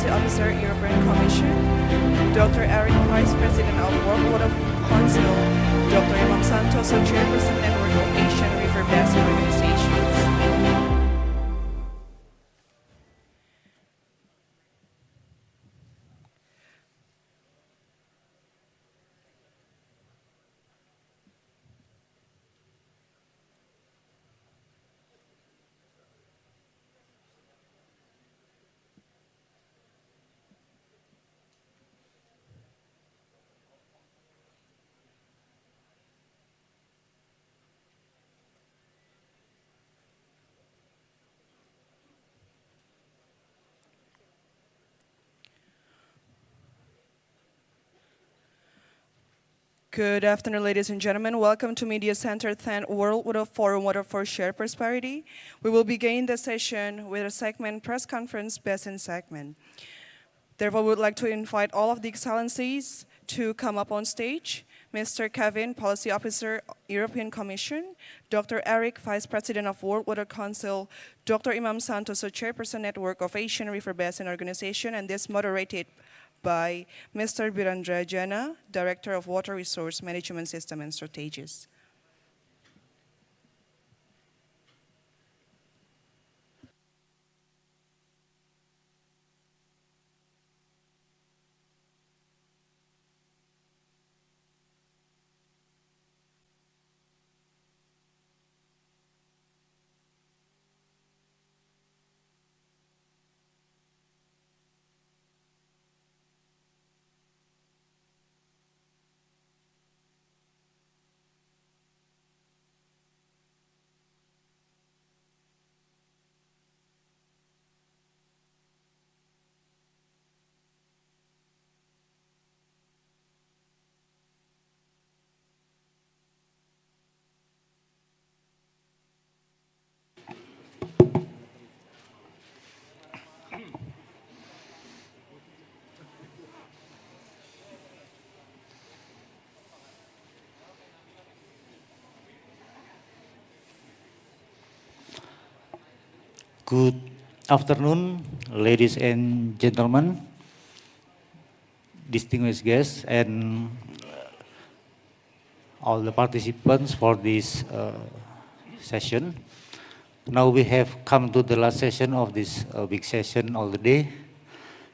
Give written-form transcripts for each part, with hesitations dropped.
Policy Officer, European Commission, Dr. Eric, Vice President of World Water Council, Dr. Imam Santoso, Chairperson, Network of Asian River Basin Organizations. Good afternoon, ladies and gentlemen. Welcome to Media Center 10 World Water Forum Water for Shared Prosperity. We will begin the session with a segment press conference Basin segment. Therefore, we would like to invite all of the excellencies to come up on stage. Mr. Kevin, Policy Officer, European Commission, Dr. Eric, Vice President of World Water Council, Dr. Imam Santoso, Chairperson, Network of Asian River Basin Organization, and this moderated by Mr. Birendrajana, Director of Water Resource Management System and Strategies. Good afternoon, ladies and gentlemen, distinguished guests, and all the participants for this session. Now we have come to the last session of this big session all the day,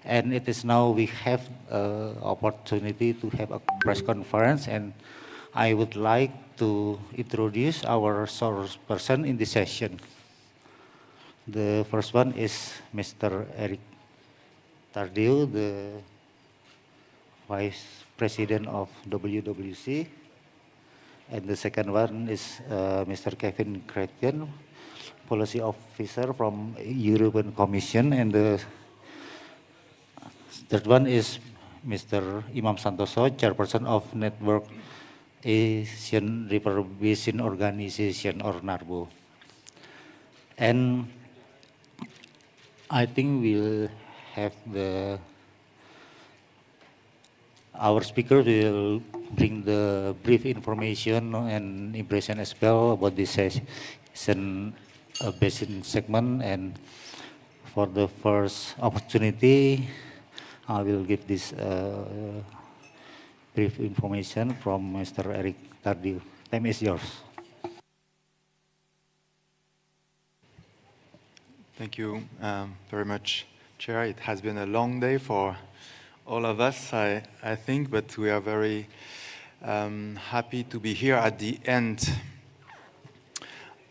and it is now we have opportunity to have a press conference, and I would like to introduce our source person in this session. The first one is Mr. Eric Tardieu, the Vice President of WWC. And the second one is Mr. Kevin Chretien, Policy Officer from European Commission. And the third one is Mr. Imam Santoso, Chairperson of Network Asian River Basin Organization, or NARBO. And I think we'll have our speaker will bring the brief information and impression as well about this session basin segment. And for the first opportunity, I will give this brief information from Mr. Eric Tardieu. Time is yours. Thank you very much, Chair. It has been a long day for all of us, I think, but we are very happy to be here at the end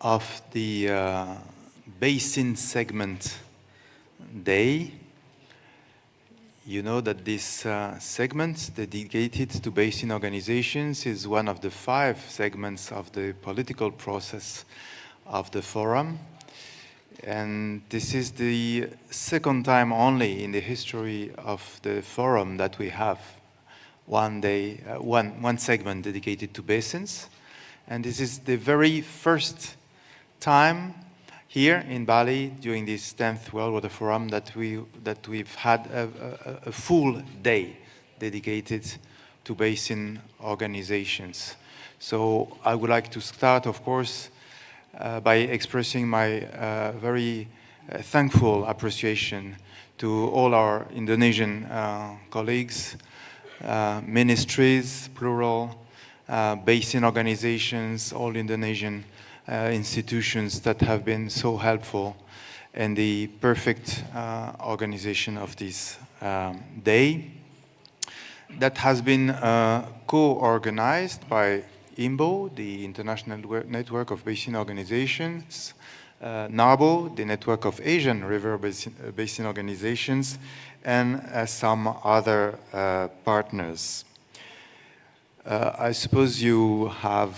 of the Basin segment day. You know that this segment dedicated to basin organizations is one of the 5 segments of the political process of the forum. And this is the second time only in the history of the forum that we have one segment dedicated to basins. And this is the very first time here in Bali during this 10th World Water Forum that we've had a full day dedicated to basin organizations. So I would like to start, of course, by expressing my very thankful appreciation to all our Indonesian colleagues, ministries, plural, basin organizations, all Indonesian institutions that have been so helpful in the perfect organization of this day. That has been co-organized by INBO, the International Network of Basin Organizations, NARBO, the Network of Asian River Basin Organizations, and some other partners. I suppose you have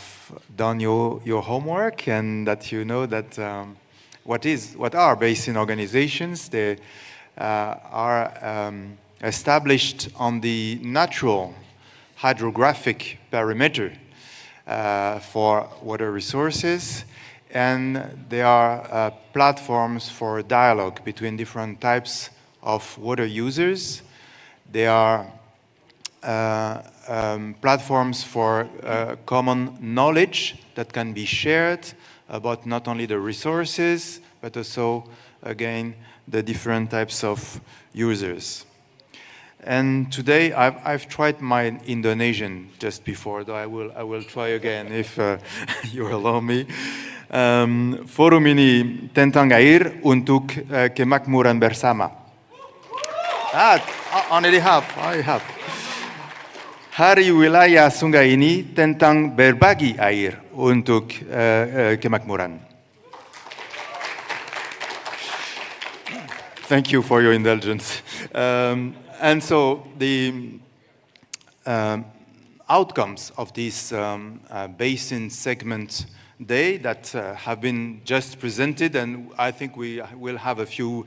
done your homework and that you know that what are basin organizations. They are established on the natural hydrographic perimeter for water resources, and they are platforms for dialogue between different types of water users. They are platforms for common knowledge that can be shared about not only the resources, but also, again, the different types of users. And today, I've tried my Indonesian just before, though I will try again if you allow me. Forum ini tentang air untuk kemakmuran bersama. Already have. I have. Hari Wilayah Sungai ini tentang berbagi air untuk kemakmuran. Thank you for your indulgence. And so the outcomes of this basin segment day that have been just presented, and I think we will have a few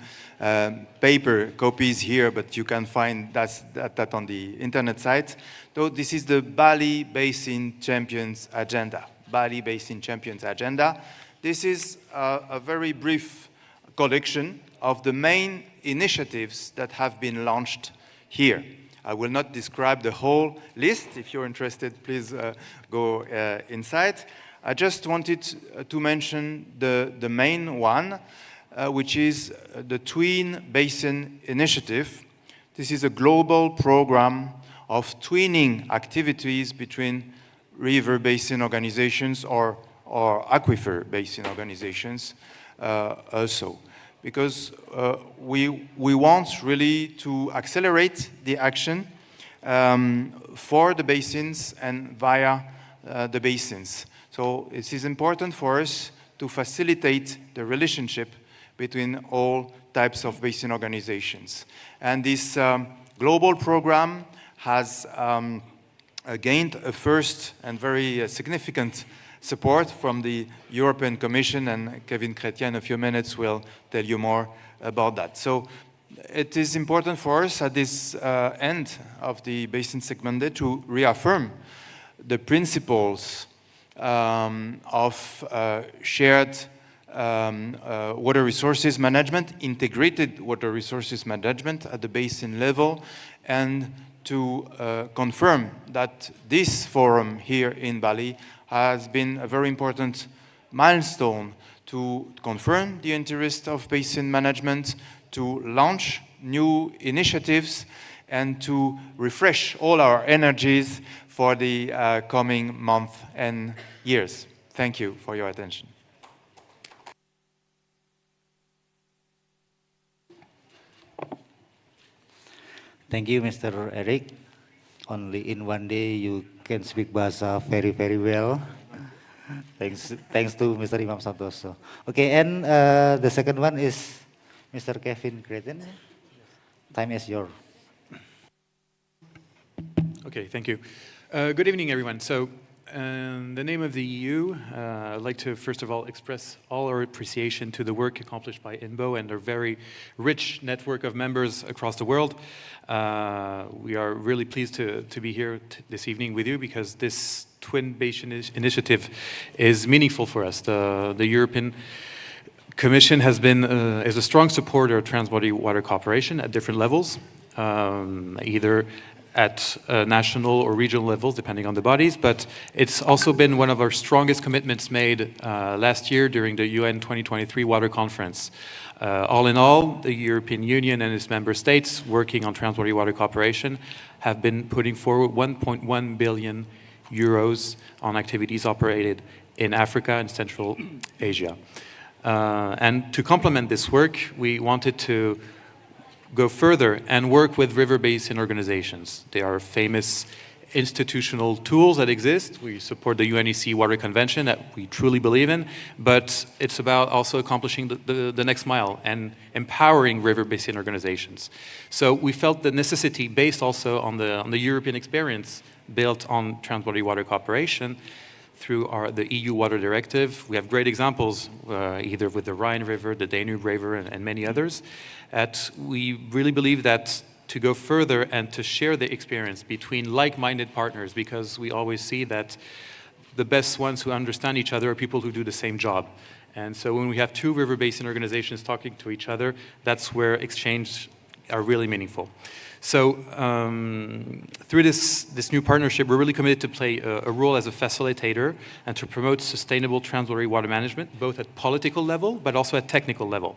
paper copies here, but you can find that on the internet site. So this is the Bali Basin Champions Agenda. Bali Basin Champions Agenda. This is a very brief collection of the main initiatives that have been launched here. I will not describe the whole list. If you're interested, please go inside. I just wanted to mention the main one, which is the Twin Basin Initiative. This is a global program of twinning activities between river basin organizations or aquifer basin organizations also. Because we want really to accelerate the action for the basins and via the basins. So it is important for us to facilitate the relationship between all types of basin organizations. And this global program has gained a first and very significant support from the European Commission, and Kevin Chretien in a few minutes will tell you more about that. So it is important for us at this end of the Basin Segment Day to reaffirm the principles of shared water resources management, integrated water resources management at the basin level, and to confirm that this forum here in Bali has been a very important milestone to confirm the interest of basin management, to launch new initiatives, and to refresh all our energies for the coming month and years. Thank you for your attention. Thank you, Mr. Eric. Only in one day you can speak Bahasa very, very well. Thanks to Mr. Imam Santoso. Okay, and the second one is Mr. Kevin Chretien. Time is yours. Okay, thank you. Good evening, everyone. So, in the name of the EU, I'd like to first of all express all our appreciation to the work accomplished by INBO and their very rich network of members across the world. We are really pleased to be here this evening with you because this Twin Basin initiative is meaningful for us. The European Commission has been is a strong supporter of transborder water cooperation at different levels, either at national or regional levels, depending on the bodies, but it's also been one of our strongest commitments made last year during the UN 2023 Water Conference. All in all, the European Union and its member states working on trans-body water cooperation have been putting forward 1.1 billion euros on activities operated in Africa and Central Asia. And to complement this work, we wanted to go further and work with river basin organizations. They are famous institutional tools that exist. We support the UNEC Water Convention that we truly believe in, but it's about also accomplishing the next mile and empowering river basin organizations. So we felt the necessity, based also on the European experience built on trans-body water cooperation, through the EU Water Directive. We have great examples, either with the Rhine River, the Danube River, and many others. We really believe that to go further and to share the experience between like-minded partners, because we always see that the best ones who understand each other are people who do the same job. And so when we have two river basin organizations talking to each other, that's where exchange are really meaningful. So through this new partnership, we're really committed to play a role as a facilitator and to promote sustainable trans-body water management, both at political level, but also at technical level.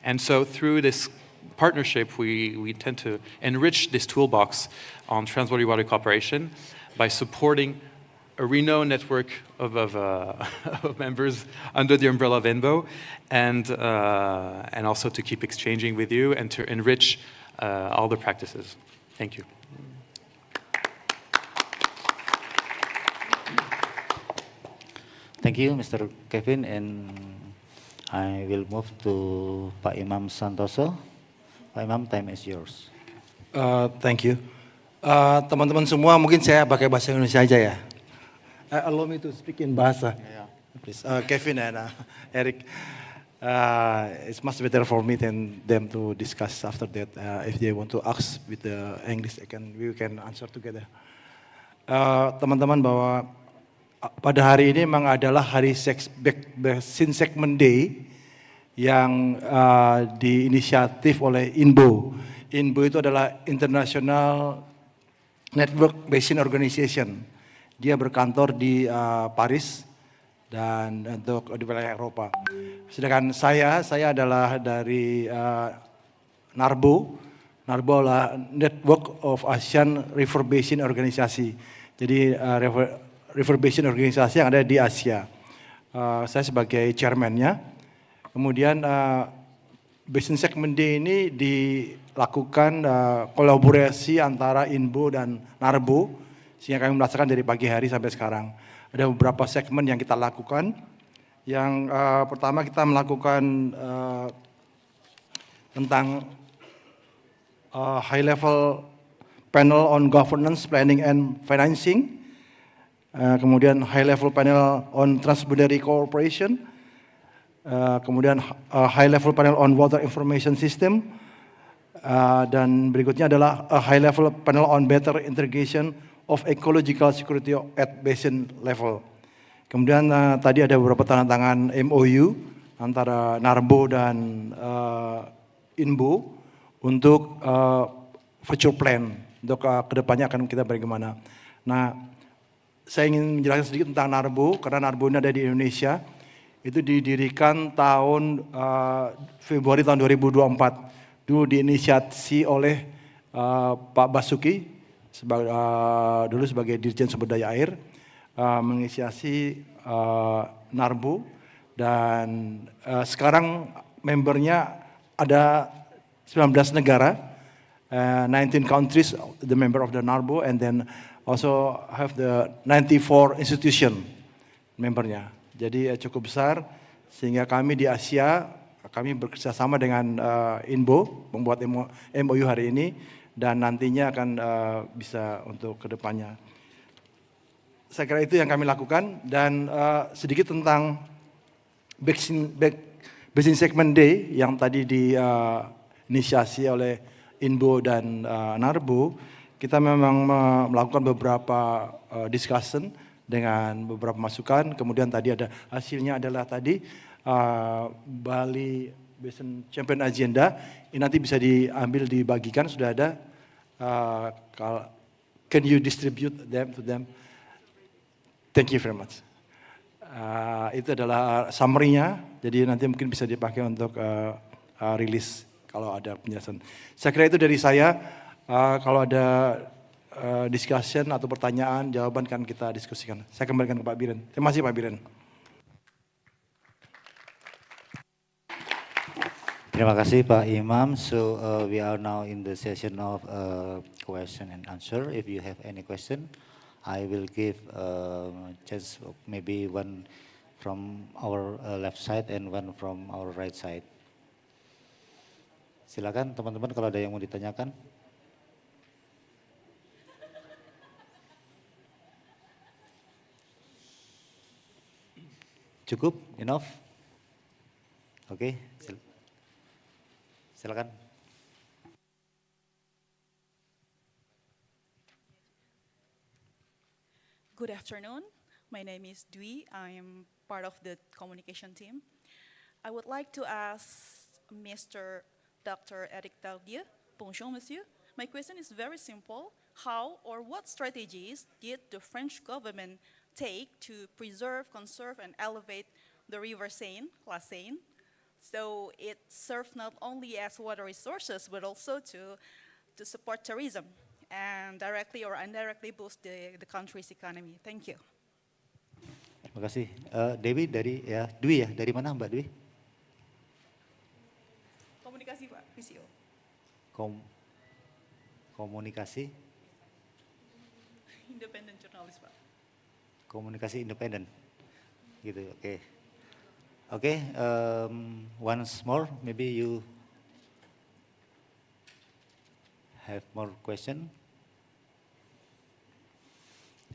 And so through this partnership, we tend to enrich this toolbox on trans-body water cooperation by supporting a renowned network of members under the umbrella of INBO, and also to keep exchanging with you and to enrich all the practices. Thank you. Thank you, Mr. Kevin, and I will move to Pak Imam Santoso. Pak Imam, time is yours. Thank you. Teman-teman semua, mungkin saya pakai bahasa Indonesia aja ya. Allow me to speak in bahasa. Please, Kevin and Eric. It's much better for me than them to discuss after that. If they want to ask with the English, we can answer together. Teman-teman, bahwa pada hari ini memang adalah hari Basin Segment Day yang diinisiatif oleh INBO. INBO itu adalah International Network Basin Organization. Dia berkantor di Paris dan untuk di wilayah Eropa. Sedangkan saya adalah dari NARBO. NARBO adalah Network of Asian River Basin Organisasi. Jadi River Basin Organisasi yang ada di Asia. Saya sebagai chairman-nya. Kemudian Basin Segment Day ini dilakukan kolaborasi antara INBO dan NARBO, sehingga kami merasakan dari pagi hari sampai sekarang. Ada beberapa segmen yang kita lakukan. Yang pertama kita melakukan tentang high level panel on governance, planning and financing. Kemudian high level panel on transboundary cooperation. Kemudian high level panel on water information system. Dan berikutnya adalah high level panel on better integration of ecological security at basin level. Kemudian tadi ada beberapa tanda tangan MOU antara NARBO dan INBO untuk future plan untuk kedepannya akan kita bagaimana. Nah, saya ingin menjelaskan sedikit tentang NARBO karena NARBO ini ada di Indonesia. Itu didirikan tahun Februari tahun 2024. Dulu diinisiasi oleh Pak Basuki dulu sebagai Dirjen Sumber Daya Air, menginisiasi NARBO, dan sekarang membernya ada 19 negara, 19 countries the member of the NARBO, and then also have the 94 institution membernya. Jadi cukup besar, sehingga kami di Asia, kami bekerjasama dengan INBO membuat MOU hari ini, dan nantinya akan bisa untuk kedepannya. Saya kira itu yang kami lakukan, dan sedikit tentang Basin Segment Day yang tadi diinisiasi oleh INBO dan NARBO. Kita memang melakukan beberapa discussion dengan beberapa masukan, kemudian tadi ada hasilnya adalah tadi Bali Basin Champion Agenda, ini nanti bisa diambil dibagikan, sudah ada can you distribute them to them? Thank you very much. Itu adalah summary-nya, jadi nanti mungkin bisa dipakai untuk rilis kalau ada penjelasan. Saya kira itu dari saya. Kalau ada discussion atau pertanyaan, jawaban kan kita diskusikan. Saya kembalikan ke Pak Biren. Terima kasih Pak Biren. Terima kasih Pak Imam. So we are now in the session of question and answer. If you have any question, I will give just maybe one from our left side and one from our right side. Silakan teman-teman kalau ada yang mau ditanyakan. Cukup? Enough? Oke. Silakan. Good afternoon. My name is Dwi. I am part of the communication team. I would like to ask Mr. Dr. Eric Tardieu. Bonjour, monsieur. My question is very simple. How or what strategies did the French government take to preserve, conserve, and elevate the river Seine, La Seine? So it serves not only as water resources, but also to support tourism and directly or indirectly boost the country's economy. Thank you. Terima kasih. Dewi dari Dwi ya, dari mana Mbak Dwi? Komunikasi Pak, PCO. Komunikasi? Independent jurnalis Pak. Komunikasi independen, gitu. Oke. Okay, once more, maybe you have more question.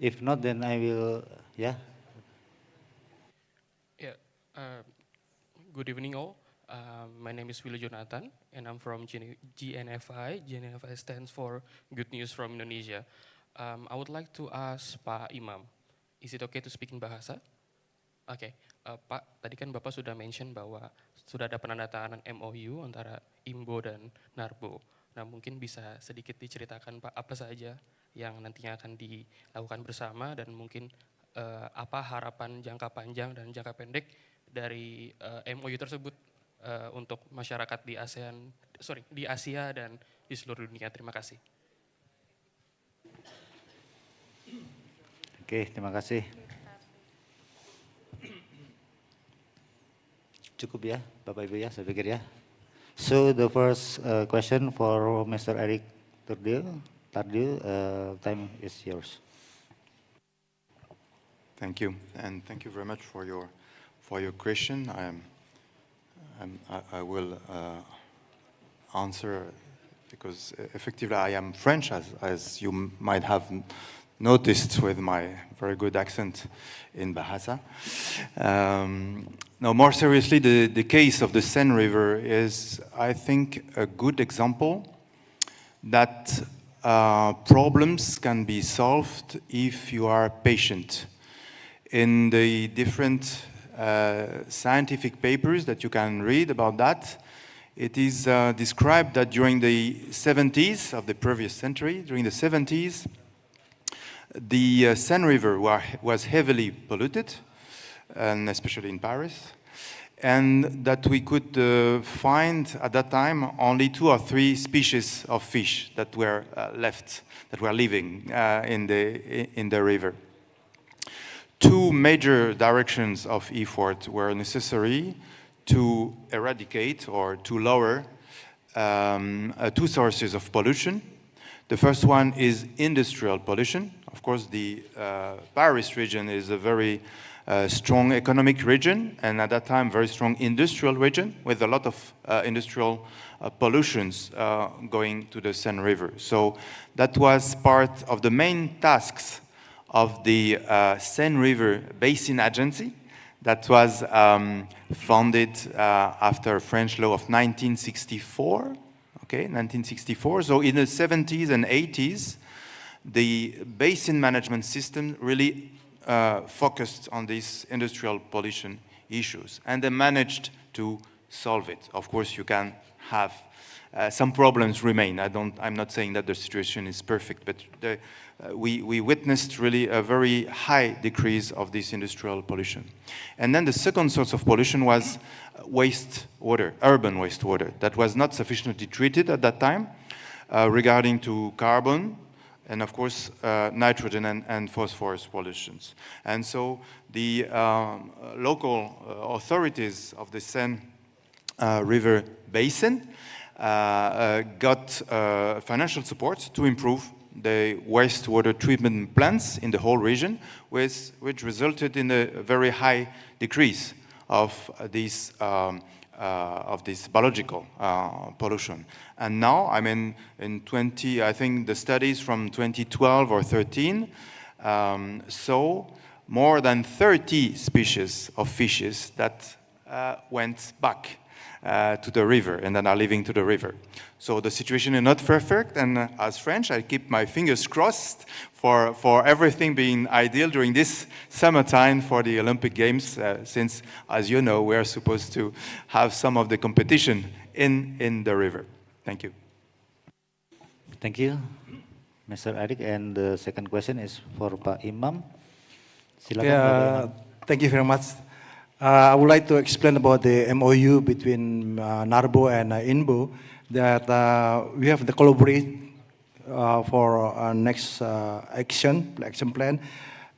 If not, then I will, yeah. Yeah, good evening all. My name is Willy Jonathan, and I'm from GNFI. GNFI stands for Good News from Indonesia. I would like to ask Pak Imam, is it okay to speak in Bahasa? Oke, Pak, tadi kan Bapak sudah mention bahwa sudah ada penandatanganan MOU antara INBO dan NARBO. Nah, mungkin bisa sedikit diceritakan Pak, apa saja yang nantinya akan dilakukan bersama dan mungkin apa harapan jangka panjang dan jangka pendek dari MOU tersebut untuk masyarakat di di Asia dan di seluruh dunia. Terima kasih. Oke, terima kasih. Cukup ya, Bapak Ibu ya, saya pikir ya. So the first question for Mr. Eric Tardieu, time is yours. Thank you, and thank you very much for your question. I will answer because effectively I am French, as you might have noticed with my very good accent in Bahasa. Now, more seriously, the case of the Seine River is, I think, a good example that problems can be solved if you are patient. In the different scientific papers that you can read about that, it is described that during the 70s of the previous century, during the 70s, the Seine River was heavily polluted, and especially in Paris, and that we could find at that time only 2 or 3 species of fish that were left, that were living in the river. 2 major directions of effort were necessary to eradicate or to lower 2 sources of pollution. The first one is industrial pollution. Of course, the Paris region is a very strong economic region, and at that time, very strong industrial region with a lot of industrial pollutions going to the Seine River. So that was part of the main tasks of the Seine River Basin Agency that was founded after French law of 1964. Okay, 1964. So in the 70s and 80s, the basin management system really focused on these industrial pollution issues, and they managed to solve it. Of course, you can have some problems remain. I'm not saying that the situation is perfect, but we witnessed really a very high decrease of this industrial pollution. And then the second source of pollution was wastewater, urban wastewater, that was not sufficiently treated at that time regarding to carbon, and of course, nitrogen and phosphorus pollutions. And so the local authorities of the Seine River Basin got financial support to improve the wastewater treatment plants in the whole region, which resulted in a very high decrease of this biological pollution. And now, I mean, I think the studies from 2012 or 13 saw more than 30 species of fishes that went back to the river and then are living to the river. So the situation is not perfect, and as French, I keep my fingers crossed for everything being ideal during this summertime for the Olympic Games, since, as you know, we're supposed to have some of the competition in the river. Thank you. Thank you, Mr. Eric. And the second question is for Pak Imam. Silakan, Pak Imam. Thank you very much. I would like to explain about the MOU between NARBO and INBO, that we have the collaborate for our next action plan,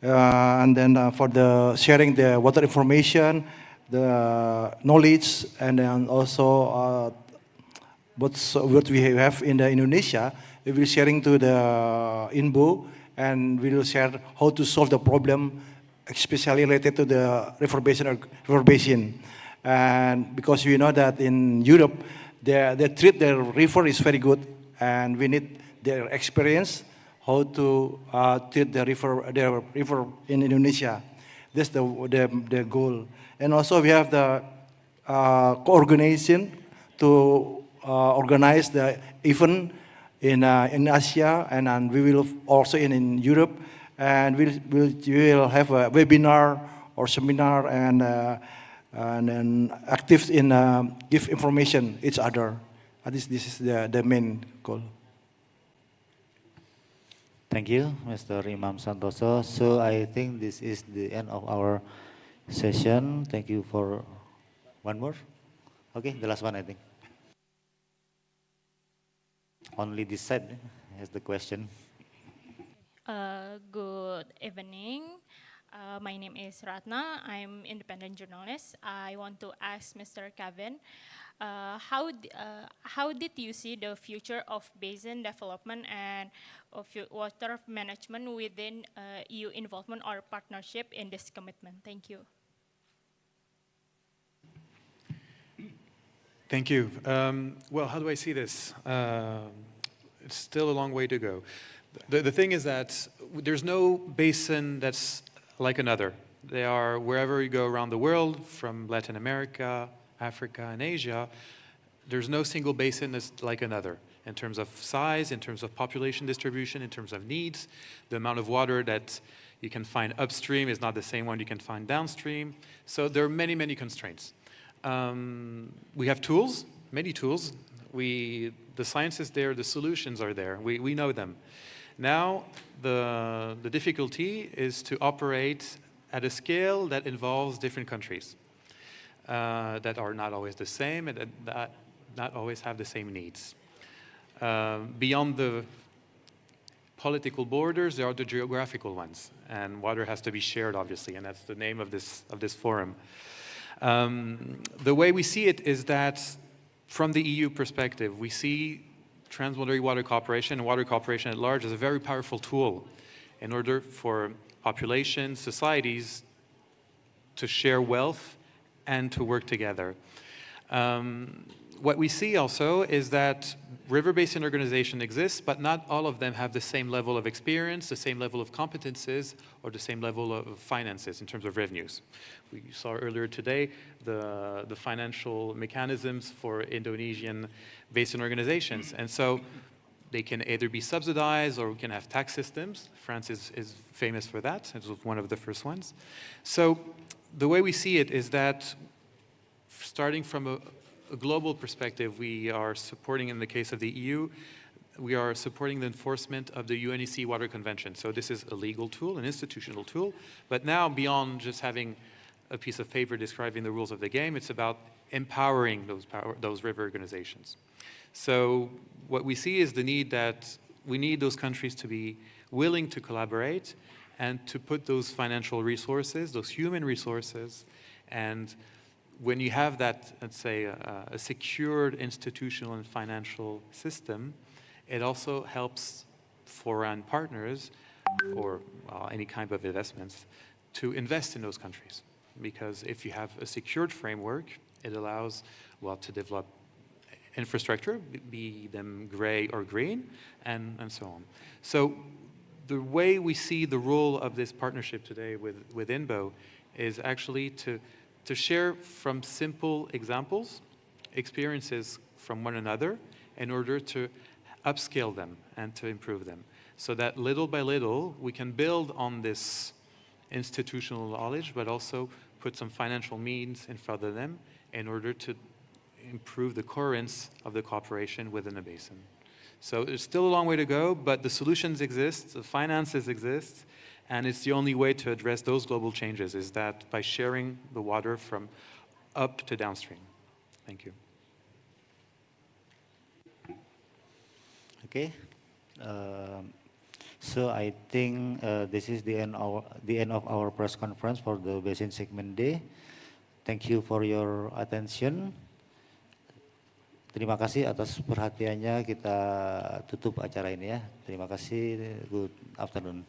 and then for the sharing the water information, the knowledge, and then also what we have in the Indonesia, we will sharing to the INBO, and we will share how to solve the problem, especially related to the river basin. And because we know that in Europe, they treat the river is very good, and we need their experience how to treat the river in Indonesia. That's the goal. And also we have the coordination to organize the event in Asia, and we will also in Europe. And we'll have a webinar or seminar, and then active in give information each other. This is the main goal. Thank you, Mr. Imam Santoso. So I think this is the end of our session. Thank you for one more. Okay, the last one, I think. Only this side has the question. Good evening. My name is Ratna. I'm independent journalist. I want to ask Mr. Kevin, how did you see the future of basin development and of water management within EU involvement or partnership in this commitment? Thank you. Thank you. Well, how do I see this? It's still a long way to go. The thing is that there's no basin that's like another. They are wherever you go around the world, from Latin America, Africa, and Asia, there's no single basin that's like another in terms of size, in terms of population distribution, in terms of needs. The amount of water that you can find upstream is not the same one you can find downstream. So there are many, many constraints. We have tools, many tools. The science is there, the solutions are there. We know them. Now, the difficulty is to operate at a scale that involves different countries that are not always the same and that not always have the same needs. Beyond the political borders, there are the geographical ones, and water has to be shared, obviously, and that's the name of this forum. The way we see it is that from the EU perspective, we see transboundary water cooperation and water cooperation at large as a very powerful tool in order for populations, societies to share wealth and to work together. What we see also is that river basin organization exists, but not all of them have the same level of experience, the same level of competences, or the same level of finances in terms of revenues. We saw earlier today the financial mechanisms for Indonesian basin organizations. And so they can either be subsidized or we can have tax systems. France is famous for that. It was one of the first ones. So the way we see it is that starting from a global perspective, we are supporting, in the case of the EU, we are supporting the enforcement of the UNEC Water Convention. So this is a legal tool, an institutional tool, but now beyond just having a piece of paper describing the rules of the game, it's about empowering those river organizations. So what we see is the need that we need those countries to be willing to collaborate and to put those financial resources, those human resources, and when you have that, let's say, a secured institutional and financial system, it also helps foreign partners or any kind of investments to invest in those countries. Because if you have a secured framework, it allows, well, to develop infrastructure, be them gray or green, and so on. So the way we see the role of this partnership today with INBO is actually to share from simple examples, experiences from one another, in order to upscale them and to improve them. So that little by little, we can build on this institutional knowledge, but also put some financial means in front of them in order to improve the coherence of the cooperation within the basin. So there's still a long way to go, but the solutions exist, the finances exist, and it's the only way to address those global changes is that by sharing the water from up to downstream. Thank you. Okay. So I think this is the end of our press conference for the Basin Segment Day. Thank you for your attention. Terima kasih atas perhatiannya. Kita tutup acara ini ya. Terima kasih. Good afternoon.